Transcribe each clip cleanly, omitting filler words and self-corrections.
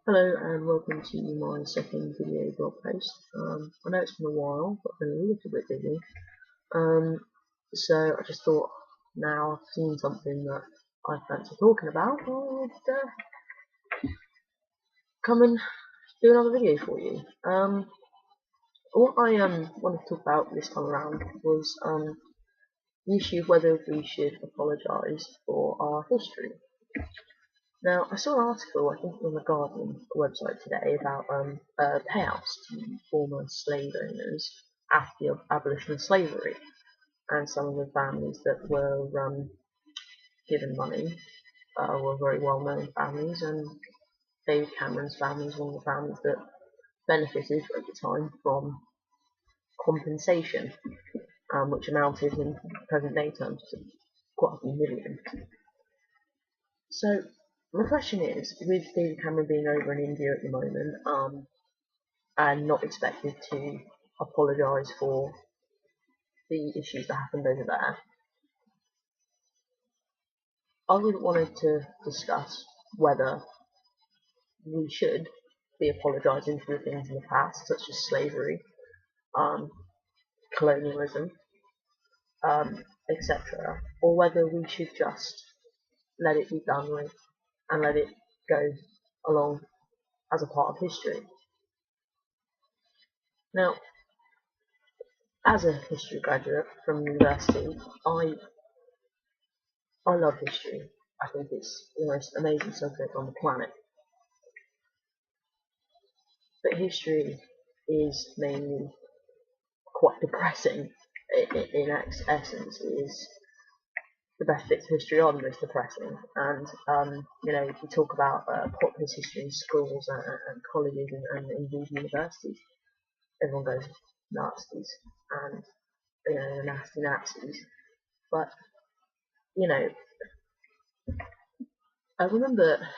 Hello and welcome to my second video blog post. I know it's been a while, but I've been a little bit busy. So I just thought now I've seen something that I fancy talking about, I'd come and do another video for you. What I wanted to talk about this time around was the issue of whether we should apologise for our history. Now, I saw an article, I think on the Guardian website today, about payouts to former slave owners after the abolition of slavery, and some of the families that were given money were very well-known families, and David Cameron's family was one of the families that benefited at the time from compensation, which amounted in present-day terms to quite a few million. So my question is, with David Cameron being over in India at the moment, and not expected to apologise for the issues that happened over there, I really wanted to discuss whether we should be apologising for the things in the past, such as slavery, colonialism, etc., or whether we should just let it be done with and let it go along as a part of history. Now, as a history graduate from university, I love history. I think it's the most amazing subject on the planet. But history is mainly quite depressing in essence. It is the best bits of history are the most depressing. And if you talk about popular history in schools and colleges and indeed universities, everyone goes Nazis and the nasty Nazis. But I remember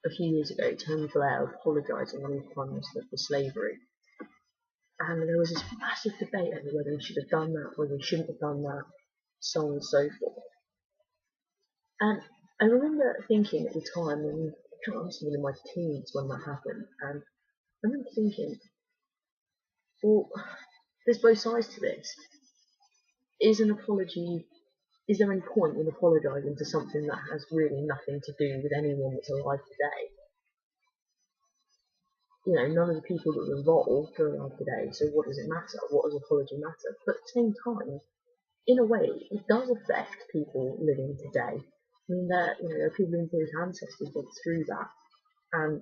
a few years ago Tony Blair apologising when he was Prime Minister for slavery, and there was this massive debate over whether he should have done that, whether he shouldn't have done that, so on and so forth. And I remember thinking at the time, and I was in my teens when that happened, and I remember thinking, well, there's both sides to this. Is there any point in apologising to something that has really nothing to do with anyone that's alive today? None of the people that were involved are alive today, so what does it matter? What does apology matter? But at the same time, in a way, it does affect people living today. I mean, there are people whose ancestors went through that, and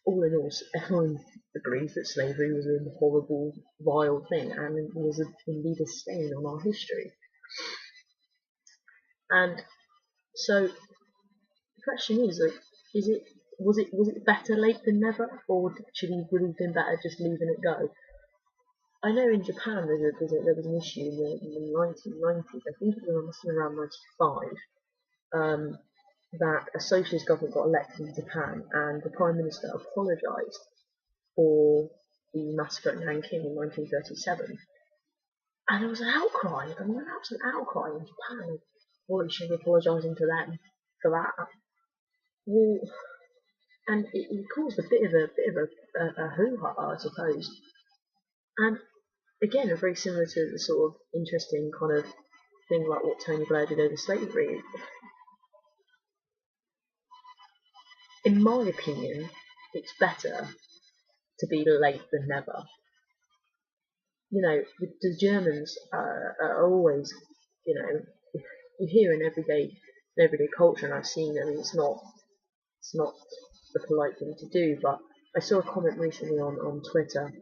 all in all, everyone agrees that slavery was a horrible, vile thing, and it was indeed a stain on our history. And so the question is, was it better late than never, or would it have been better just leaving it go? I know in Japan there was an issue in the 1990s, I think it must have been around 95, that a socialist government got elected in Japan, and the Prime Minister apologised for the massacre at Nanking in 1937. And there was an outcry, an absolute outcry in Japan. Well, he should be apologising to them for that. Well, and it caused a bit of a hoo-ha, I suppose. And again, very similar to the sort of interesting kind of thing like what Tony Blair did over slavery. In my opinion, it's better to be late than never. The Germans are always, you hear in everyday culture, and I've seen them. It's not the polite thing to do, but I saw a comment recently on Twitter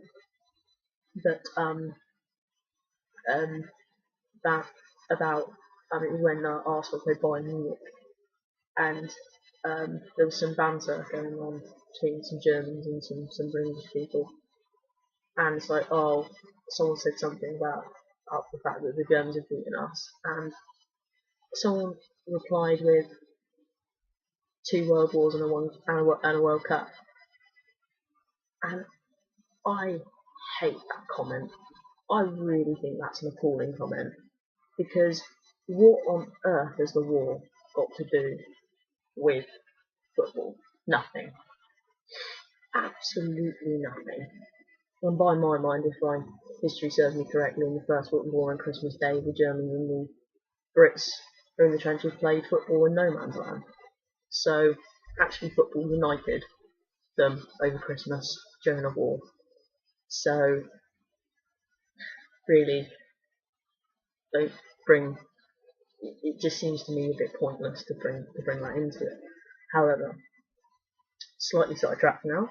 that it was when Arsenal played Bayern Munich, and there was some banter going on between some Germans and some British people, and it's like, oh, someone said something about the fact that the Germans had beaten us, and someone replied with 2 World Wars and a World Cup, and I hate that comment. I really think that's an appalling comment, because what on earth has the war got to do with football? Nothing. Absolutely nothing. And by my mind, if my history serves me correctly, in the First World War on Christmas Day, the Germans and the Brits who in the trenches played football in no man's land. So actually football united them over Christmas during a war. So really don't bring it just seems to me a bit pointless to bring that into it. However, slightly sidetracked now.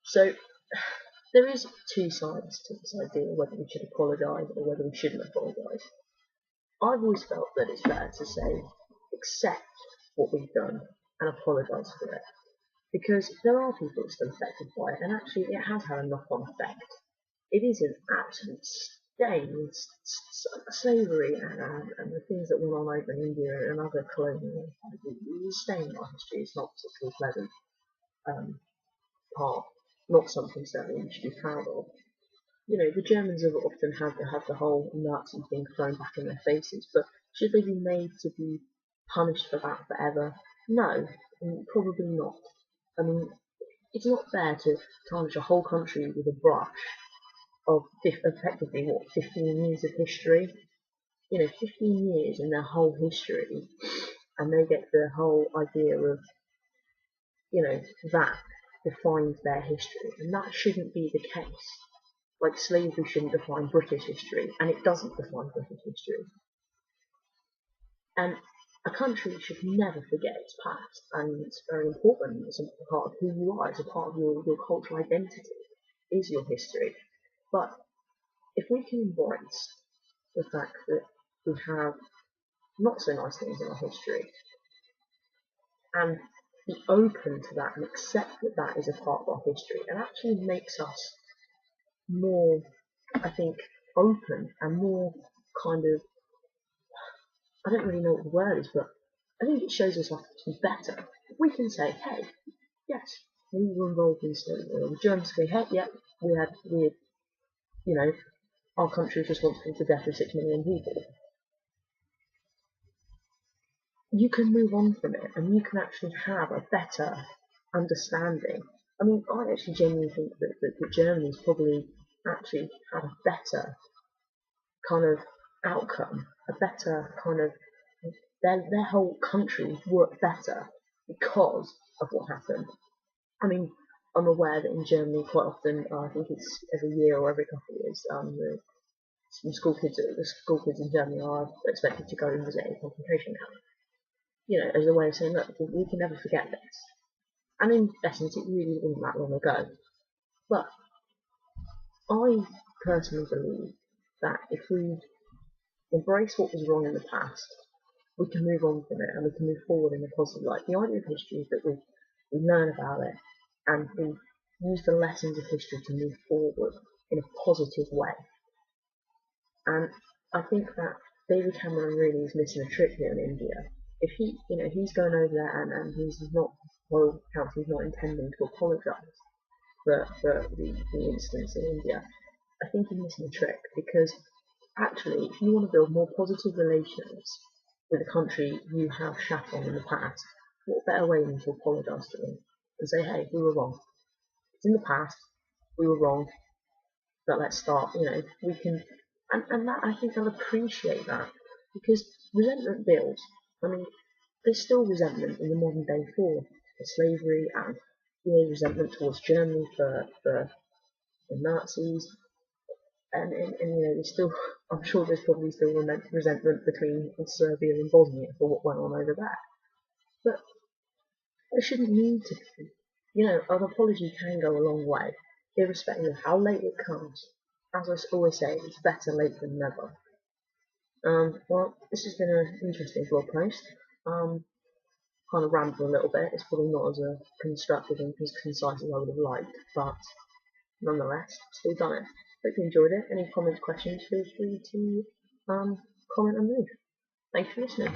So there is two sides to this idea, whether we should apologise or whether we shouldn't apologise. I've always felt that it's better to say, accept what we've done and apologise for it. Because there are people still affected by it, and actually it has had a knock-on effect. It is an absolute stain, slavery and the things that went on over in India and other colonial empires. It is a stain in our history. It's not particularly pleasant part, not something certainly we should be proud of. The Germans have often had the whole Nazi thing thrown back in their faces, but should they be made to be punished for that forever? No, probably not. I mean, it's not fair to tarnish a whole country with a brush of effectively, 15 years of history? 15 years in their whole history, and they get the whole idea of, that defines their history, and that shouldn't be the case. Like slavery shouldn't define British history, and it doesn't define British history. And a country should never forget its past, and it's very important. It's a part of who you are. It's a part of your cultural identity, is your history. But if we can embrace the fact that we have not so nice things in our history, and be open to that and accept that that is a part of our history, it actually makes us more, I think, open and more kind of, I don't really know what the word is, but I think it shows us off to be better. If we can say, hey, yes, we were involved in slavery, or the Germans say, hey, yeah, we had, our country is responsible for the death of 6 million people. You can move on from it, and you can actually have a better understanding. I mean, I actually genuinely think that Germany's probably actually had a better kind of outcome, a better kind of, their whole country worked better because of what happened. I mean, I'm aware that in Germany quite often, I think it's every year or every couple of years, the school kids in Germany are expected to go and visit a concentration camp. As a way of saying, look, we can never forget this. And in essence, it really wasn't that long ago. But I personally believe that if we embrace what was wrong in the past, we can move on from it and we can move forward in a positive light. The idea of history is that we learn about it and we use the lessons of history to move forward in a positive way. And I think that David Cameron really is missing a trick here in India. If he's going over there and he's not, well, he's not intending to apologise for the incidents in India, I think he's missing a trick, because actually, if you want to build more positive relations with a country you have shat on in the past, what better way than to apologise to them and say, hey, we were wrong. It's in the past, we were wrong, but let's start, we can, and that, I think they'll appreciate that, because resentment builds. I mean, there's still resentment in the modern day for slavery and resentment towards Germany for the Nazis, and there's still, I'm sure there's probably still resentment between Serbia and Bosnia for what went on over there. But there shouldn't need to be. An apology can go a long way, irrespective of how late it comes. As I always say, it's better late than never. Well, this has been an interesting blog post. Kind of rambled a little bit. It's probably not as constructive and as concise as I would have liked, but nonetheless, still done it. Hope you enjoyed it. Any comments, questions, feel free to comment and leave. Thanks for listening.